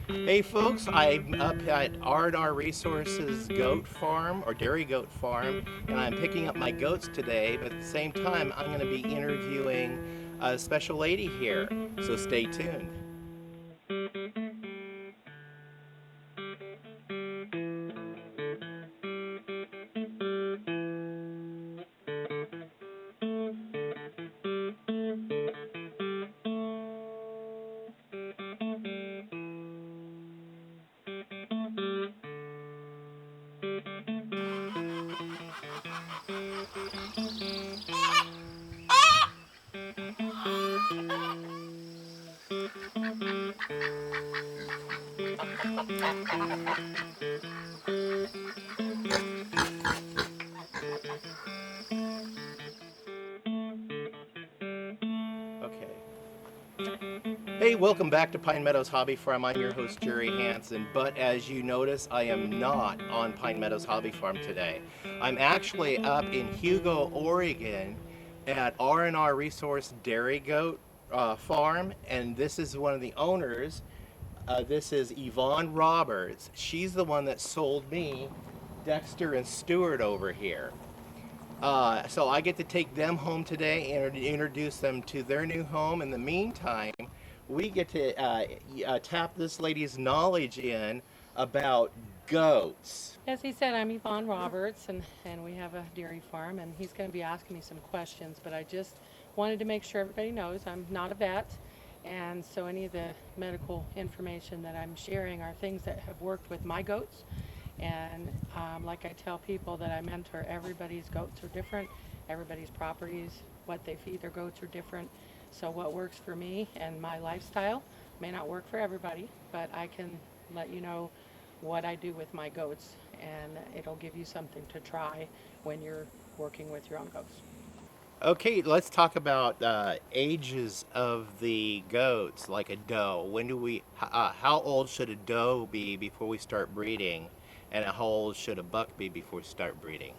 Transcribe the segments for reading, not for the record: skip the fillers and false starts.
Hey folks, I'm up at R&R Resources Goat Farm or Dairy Goat Farm, and I'm picking up my goats today, but at the same time I'm going to be interviewing a special lady here, so stay tuned. Okay. Hey, welcome back to Pine Meadows Hobby Farm. I'm your host, Jerry Hansen, but as you notice, I am not on Pine Meadows Hobby Farm today. I'm actually up in Hugo, Oregon at R&R Resource Dairy Goat Farm, and this is one of the owners. This is Yvonne Roberts. She's the one that sold me Dexter and Stewart over here. So I get to take them home today and introduce them to their new home. In the meantime, we get to tap this lady's knowledge in about goats. As he said, I'm Yvonne Roberts, and we have a dairy farm, and he's going to be asking me some questions, but I just wanted to make sure everybody knows I'm not a vet, and so any of the medical information that I'm sharing are things that have worked with my goats. And like I tell people that I mentor, everybody's goats are different, everybody's properties, what they feed their goats are different. So what works for me and my lifestyle may not work for everybody, but I can let you know what I do with my goats, and it'll give you something to try when you're working with your own goats. Okay, let's talk about ages of the goats, like a doe. How old should a doe be before we start breeding? And how old should a buck be before we start breeding?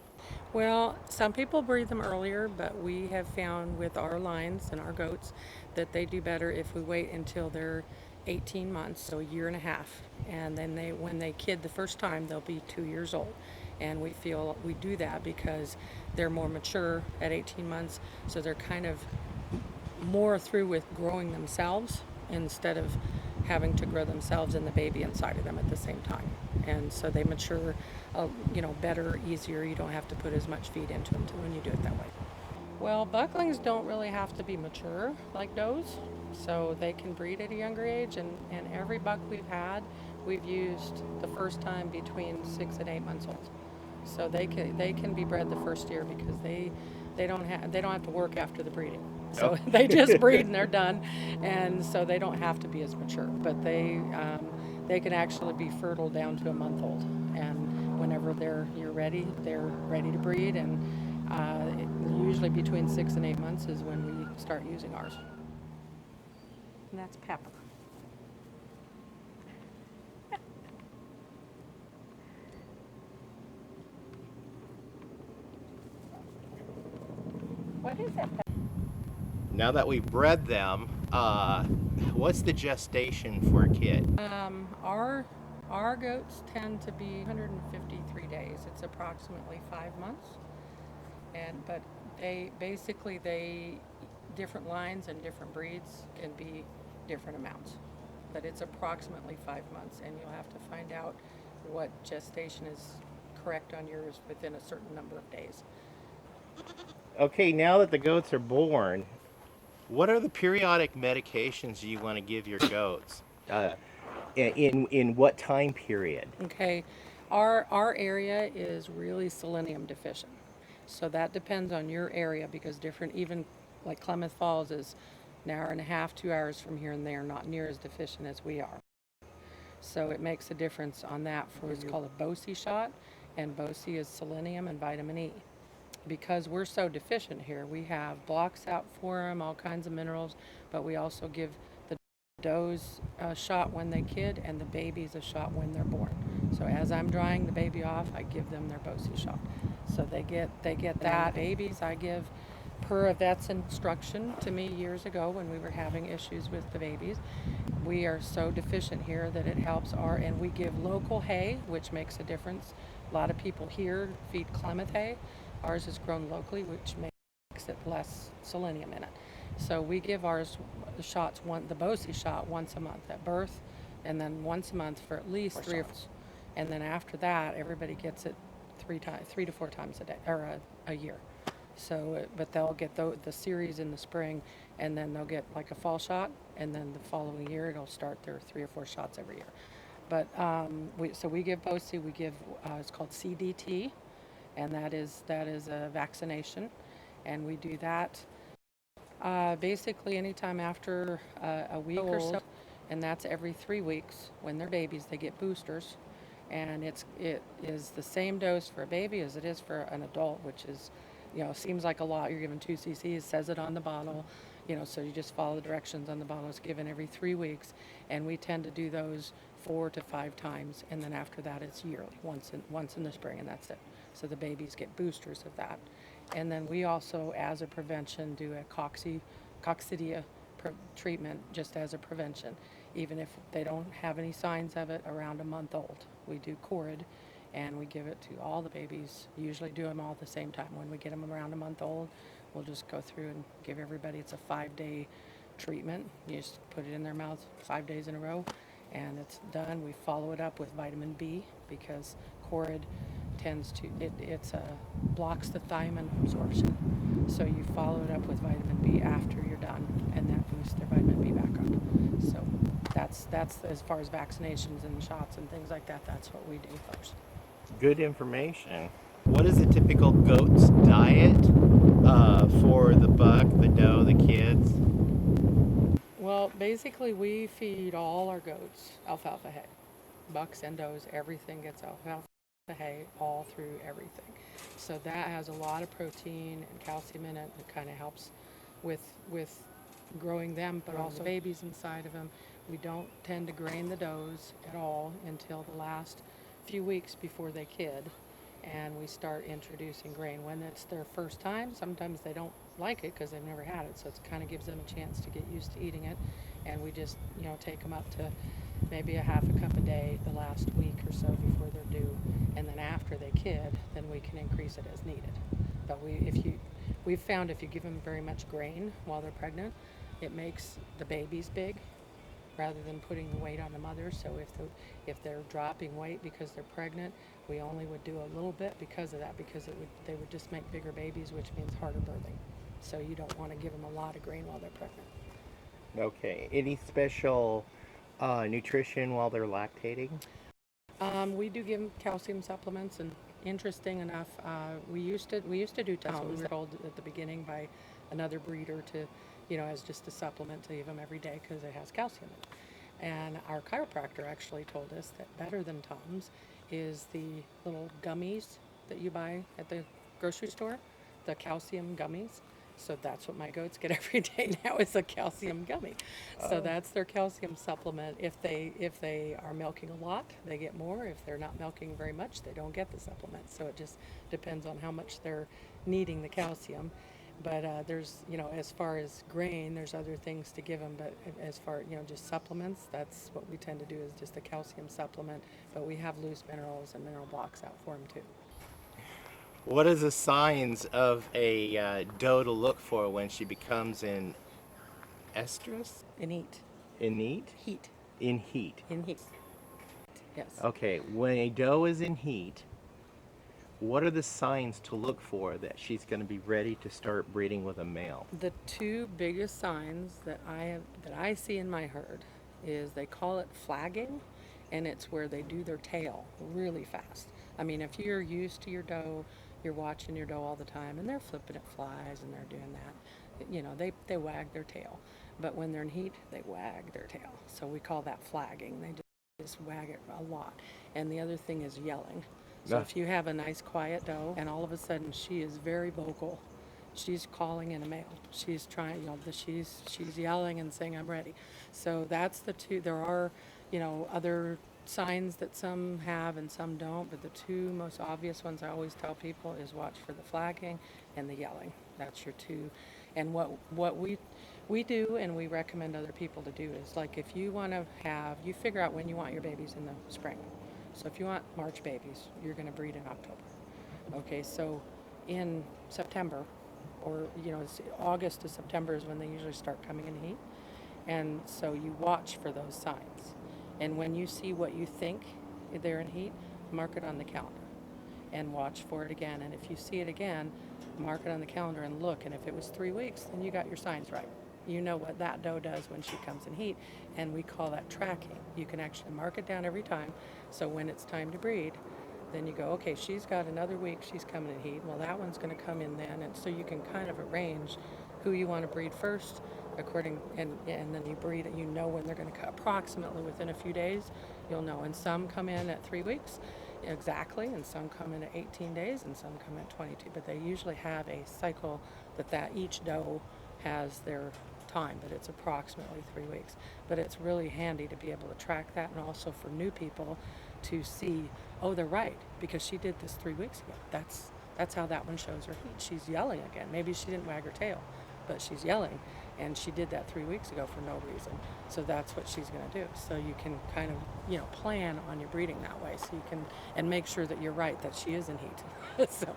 Well, some people breed them earlier, but we have found with our lines and our goats that they do better if we wait until they're 18 months, so a year and a half. And then when they kid the first time, they'll be 2 years old. And we feel we do that because they're more mature at 18 months, so they're kind of more through with growing themselves instead of having to grow themselves and the baby inside of them at the same time. And so they mature, better, easier. You don't have to put as much feed into them when you do it that way. Well, bucklings don't really have to be mature like does, so they can breed at a younger age. And every buck we've used the first time between 6 and 8 months old. So they can be bred the first year because they don't have to work after the breeding. So Oh. they just breed and they're done, and so they don't have to be as mature. But they can actually be fertile down to a month old, and whenever you're ready, they're ready to breed. And usually between 6 and 8 months is when we start using ours. And that's Pepper. What is it? Now that we've bred them, what's the gestation for a kid? Our goats tend to be 153 days. It's approximately 5 months, but they different lines and different breeds can be different amounts, but it's approximately 5 months, and you'll have to find out what gestation is correct on yours within a certain number of days. Okay, now that the goats are born, what are the periodic medications you want to give your goats? In what time period? Okay, our area is really selenium deficient, so that depends on your area because different, even like Klamath Falls is an hour and a half, 2 hours from here, and they are not near as deficient as we are. So it makes a difference on that. For it's called a BOSI shot, and BOSI is selenium and vitamin E. Because we're so deficient here, we have blocks out for them, all kinds of minerals, but we also give the does a shot when they kid and the babies a shot when they're born. So as I'm drying the baby off, I give them their BOSI shot. So they get that. Babies I give per a vet's instruction to me years ago when we were having issues with the babies. we are so deficient here that it helps and we give local hay, which makes a difference. A lot of people here feed Klamath hay. Ours is grown locally, which makes it less selenium in it. So we give ours shots, the BOSI shot once a month at birth, and then once a month for at least 3 or 4. And then after that, everybody gets it 3 to 4 times a day, or a year. So, but they'll get the series in the spring, and then they'll get like a fall shot, and then the following year it'll start their 3 or 4 shots every year. But we give BOSI, we give it's called CDT, and that is a vaccination, and we do that basically anytime after a week or so, and that's every 3 weeks. When they're babies, they get boosters, and it is the same dose for a baby as it is for an adult, which is, seems like a lot. You're given 2 cc's, says it on the bottle, so you just follow the directions on the bottle. It's given every 3 weeks, and we tend to do those 4 to 5 times, and then after that it's yearly, once in the spring, and that's it. So the babies get boosters of that. And then we also, as a prevention, do a coccidia treatment just as a prevention, even if they don't have any signs of it around a month old. We do Corid, and we give it to all the babies, usually do them all at the same time. When we get them around a month old, we'll just go through and give everybody, it's a 5-day treatment. You just put it in their mouth 5 days in a row, and it's done. We follow it up with vitamin B, because Corid tends to, blocks the thiamine absorption. So you follow it up with vitamin B after you're done, and that boosts their vitamin B back up. So that's as far as vaccinations and shots and things like that, that's what we do first. Good information. What is a typical goat's diet for the buck, the doe, the kids? Well, basically we feed all our goats alfalfa hay. Bucks and does, everything gets alfalfa hay all through everything. So that has a lot of protein and calcium in it. It kind of helps with growing them, but also babies inside of them. We don't tend to grain the does at all until the last few weeks before they kid, and we start introducing grain. When it's their first time, sometimes they don't like it because they've never had it, so it kind of gives them a chance to get used to eating it, and we just take them up to maybe a half a cup a day the last week or so before they're due, and then after they kid, then we can increase it as needed. But we've found if you give them very much grain while they're pregnant, it makes the babies big rather than putting the weight on the mother. So if they're dropping weight because they're pregnant, we only would do a little bit because of that, because they would just make bigger babies, which means harder birthing. So you don't want to give them a lot of grain while they're pregnant. Okay. Any special nutrition while they're lactating? We do give them calcium supplements, and interesting enough, we used to do Tums. We were told at the beginning by another breeder to, as just a supplement to give them every day because it has calcium in it. And our chiropractor actually told us that better than Tums is the little gummies that you buy at the grocery store, the calcium gummies. So that's what my goats get every day now, is a calcium gummy. So that's their calcium supplement. If they are milking a lot, they get more. If they're not milking very much, they don't get the supplement. So it just depends on how much they're needing the calcium. But there's, as far as grain, there's other things to give them. But as far, just supplements, that's what we tend to do, is just a calcium supplement. But we have loose minerals and mineral blocks out for them too. What is the signs of a doe to look for when she becomes in estrus? In heat. In heat? Heat. In heat. In heat. Yes. Okay, when a doe is in heat, what are the signs to look for that she's going to be ready to start breeding with a male? The 2 biggest signs that I see in my herd is, they call it flagging, and it's where they do their tail really fast. I mean, if you're used to your doe, you're watching your doe all the time, and they're flipping at flies and they're doing that, they wag their tail. But when they're in heat, they wag their tail. So we call that flagging. They just wag it a lot. And the other thing is yelling. So if you have a nice quiet doe and all of a sudden she is very vocal, she's calling in a male. She's trying, she's yelling and saying, "I'm ready." So that's the 2. There are, other signs that some have and some don't, but the 2 most obvious ones I always tell people is watch for the flagging and the yelling. That's your 2. And what we We do, and we recommend other people to do is like if you want to have, you figure out when you want your babies in the spring. So if you want March babies, you're going to breed in October. Okay, so in September, or it's August to September is when they usually start coming in heat. And so you watch for those signs. And when you see what you think they're in heat, mark it on the calendar and watch for it again. And if you see it again, mark it on the calendar and look. And if it was 3 weeks, then you got your signs right. You know what that doe does when she comes in heat, and we call that tracking. You can actually mark it down every time. So when it's time to breed, then you go, okay, she's got another week, she's coming in heat. Well, that one's going to come in then. And so you can kind of arrange who you want to breed first according, and then you breed it. You know when they're going to come approximately within a few days. You'll know. And some come in at 3 weeks exactly, and some come in at 18 days, and some come at 22. But they usually have a cycle that each doe has their time, but it's approximately 3 weeks. But it's really handy to be able to track that, and also for new people to see, oh, they're right, because she did this 3 weeks ago. That's how that one shows her heat. She's yelling again. Maybe she didn't wag her tail, but she's yelling, and she did that 3 weeks ago for no reason. So that's what she's going to do. So you can kind of plan on your breeding that way, so you can, and make sure that you're right, that she is in heat. So.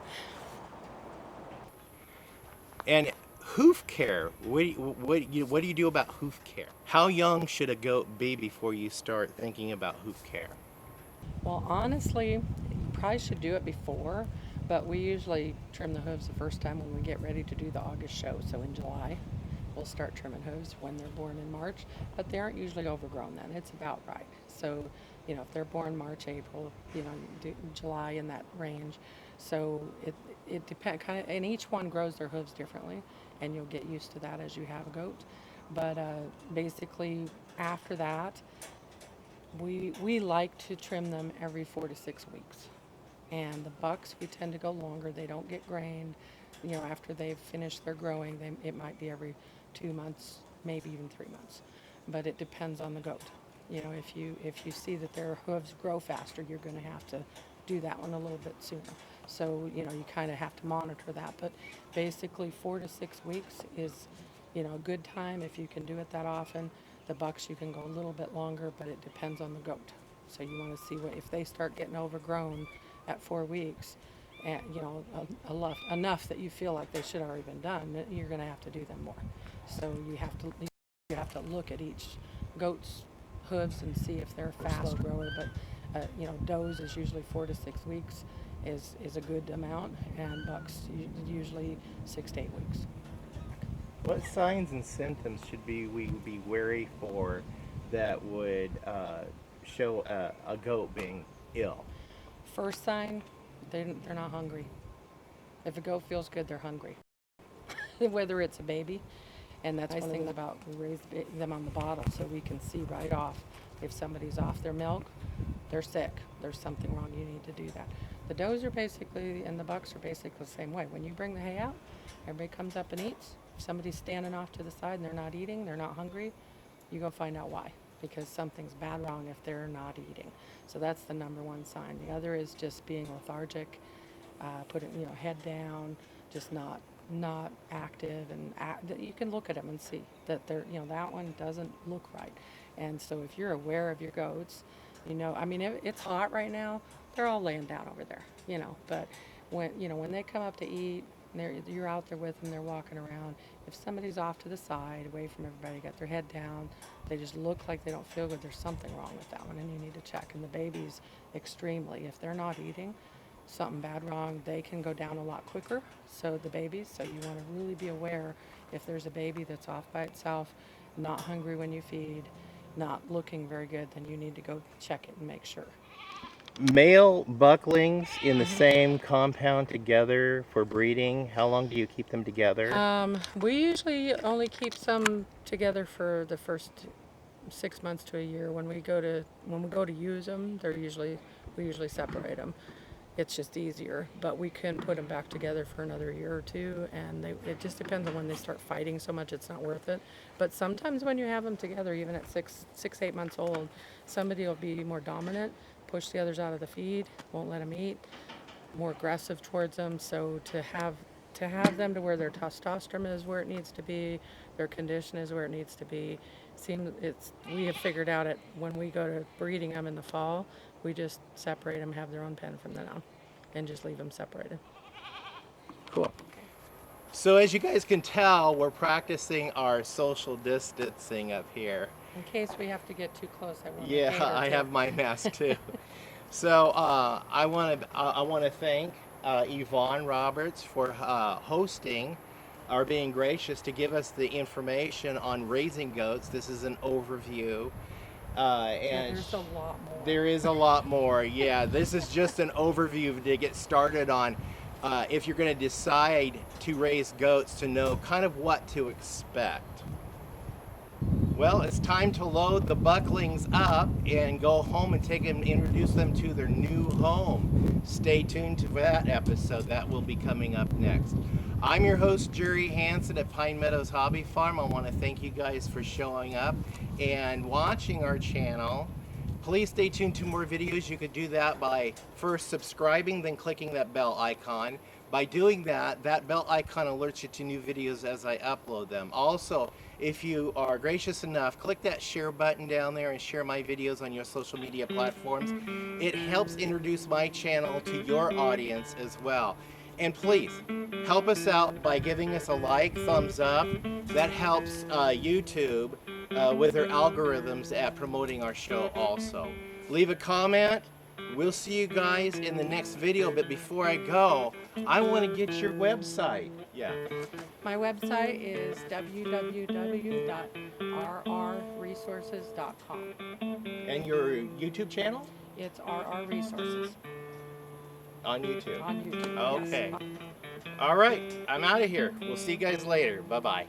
And hoof care, what do you do about hoof care? How young should a goat be before you start thinking about hoof care? Well, honestly, you probably should do it before, but we usually trim the hooves the first time when we get ready to do the August show. So in July, we'll start trimming hooves when they're born in March, but they aren't usually overgrown then. It's about right. So, if they're born March, April, July, in that range. So it depends kind of, and each one grows their hooves differently, and you'll get used to that as you have a goat. But basically, after that, we like to trim them every 4 to 6 weeks. And the bucks, we tend to go longer. They don't get grained. After they've finished their growing, it might be every 2 months, maybe even 3 months. But it depends on the goat. If you see that their hooves grow faster, you're going to have to do that one a little bit sooner. So, you kind of have to monitor that. But basically 4 to 6 weeks is, a good time if you can do it that often. The bucks, you can go a little bit longer, but it depends on the goat. So you want to see if they start getting overgrown at 4 weeks, and enough that you feel like they should have already been done, you're going to have to do them more. So you have to look at each goat's hooves and see if they're a fast grower. But does is usually 4 to 6 weeks is a good amount, and bucks usually 6 to 8 weeks. What signs and symptoms should we be wary for that would show a goat being ill? First sign, they're not hungry. If a goat feels good, they're hungry. Whether it's a baby, and that's one thing about we raise them on the bottle, so we can see right off if somebody's off their milk, they're sick, there's something wrong, you need to do that. The does are basically, and the bucks are basically the same way. When you bring the hay out, everybody comes up and eats. If somebody's standing off to the side and they're not eating, they're not hungry, you go find out why, because something's bad wrong if they're not eating. So that's the number one sign. The other is just being lethargic, putting head down, just not active, and you can look at them and see that they're that one doesn't look right. And so if you're aware of your goats, it's hot right now, they're all laying down over there, but when they come up to eat, you're out there with them, they're walking around. If somebody's off to the side, away from everybody, got their head down, they just look like they don't feel good, there's something wrong with that one, and you need to check. And the babies, extremely, if they're not eating, something bad wrong, they can go down a lot quicker. So the babies, so you want to really be aware if there's a baby that's off by itself, not hungry when you feed, not looking very good, then you need to go check it and make sure. Male bucklings in the same compound together for breeding, how long do you keep them together? We usually only keep some together for the first 6 months to a year. When we go to use them, we usually separate them. It's just easier, but we can put them back together for another year or two, and it just depends on when they start fighting so much, it's not worth it. But sometimes when you have them together, even at 8 months old, somebody will be more dominant, push the others out of the feed, won't let them eat, more aggressive towards them. So to have to have them to where their testosterone is where it needs to be, their condition is where it needs to be. We have figured out it when we go to breeding them in the fall, we just separate them, have their own pen from then on, and just leave them separated. Cool. So as you guys can tell, we're practicing our social distancing up here. In case we have to get too close, I want to Yeah, I have my mask too. So I want to thank Yvonne Roberts for hosting or being gracious to give us the information on raising goats. This is an overview. And there's a lot more. There is a lot more. Yeah, this is just an overview to get started on if you're going to decide to raise goats, to know kind of what to expect. Well, it's time to load the bucklings up and go home and take them and introduce them to their new home. Stay tuned to that episode. That will be coming up next. I'm your host, Jerry Hansen at Pine Meadows Hobby Farm. I want to thank you guys for showing up and watching our channel. Please stay tuned to more videos. You could do that by first subscribing, then clicking that bell icon. By doing that, that bell icon alerts you to new videos as I upload them. Also, if you are gracious enough, click that share button down there and share my videos on your social media platforms. It helps introduce my channel to your audience as well. And please, help us out by giving us a like, thumbs up. That helps YouTube with their algorithms at promoting our show also. Leave a comment. We'll see you guys in the next video, but before I go, I want to get your website. Yeah. My website is www.rrresources.com. And your YouTube channel? It's RR Resources. On YouTube? On YouTube. Okay. Yes. All right. I'm out of here. We'll see you guys later. Bye-bye.